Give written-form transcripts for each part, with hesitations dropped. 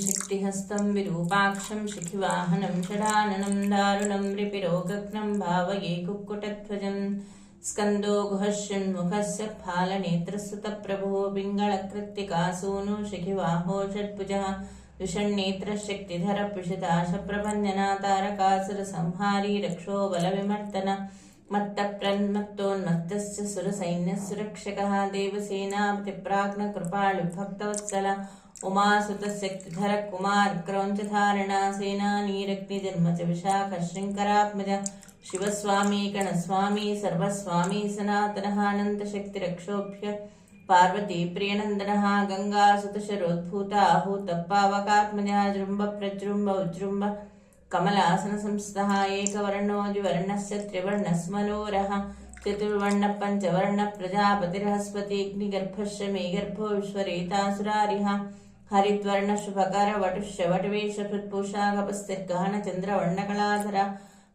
शक्तिहस्तं विरूपाक्षं शिखिवाहनं षडाननं दारुणं रिपिरोगघ्नं भावये कुक्कुटध्वजं स्कन्दो गुहः षण्मुखस्य फालनेत्रस्तुतप्रभो पिङ्गलकृत्तिकासूनु शिखिवाहो षट्भुजः विषण्नेत्रशक्तिधरः पिशिताशप्रभञ्जना तारकासुरसंहारी रक्षो बलविमर्दन मत्तप्रन्मत्तोन्मत्तस्य सुरसैन्यसुरक्षकः देवसेनापतिप्राज्ञकृपालुभक्तवत्सल उमासुतशक्तिधर कुमार क्रौञ्चधारणा सेनानीरग्निजन्म च विशाखः शृङ्खरात्मज शिवस्वामी गणस्वामी सर्वस्वामी सनातनः अनन्तशक्तिरक्षोभ्य पार्वतीप्रियनन्दनः गङ्गासुतशरोद्भूता आहूतपावकात्मजः जृम्भ प्रजृम्भ उजृम्भ कमलासनसंस्थः एकवर्णो द्विवर्णस्य त्रिवर्णस्मनोरः चतुर्वर्णः पञ्चवर्णः प्रजापतिर्हस्पतिग्निगर्भस्य मे गर्भो विश्वरेतासुरारिः हरिद्वर्णः शुभकरवटुश्च वटवेशभृत्पूषाकपस्तिर्गहनचन्द्रवर्णकलाधर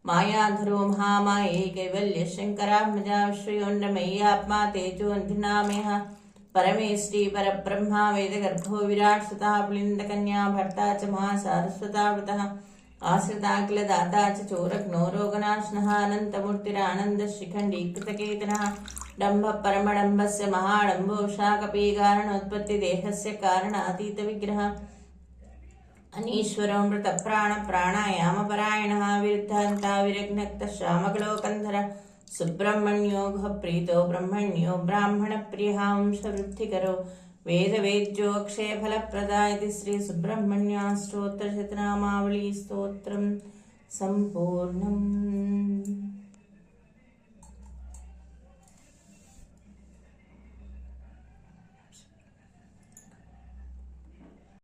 मायाधरो महामाये कैवल्यशङ्करात्मजा विश्वयोन्नमय्यात्मा तेजोऽन्धिनामयः परमेष्टि परब्रह्मा वेदगर्भो विराट् सुतः पुलिन्दकन्या भर्ता च महासारस्वतावृतः आश्रिताखिलदाता च चोरग्नो रोगनाशनः अनन्तमूर्तिरानन्दशिखण्डीकृतकेतनः डम्भः परमडम्भस्य महाडम्भो शाकपीकारणोत्पत्तिदेहस्य कारणातीतविग्रहः अनीश्वरो मृतप्राणप्राणायामपरायणः विरुद्धान्ता विरग्नक्तः श्यामकलोकन्धर सुब्रह्मण्यो गुहप्रीतो ब्रह्मण्यो ब्राह्मणप्रियः वंशवृद्धिकरो वेदवेद्यो अक्षयफलप्रदा इति श्रीसुब्रह्मण्याष्टोत्तरशतनामावली स्तोत्रं सम्पूर्णम्।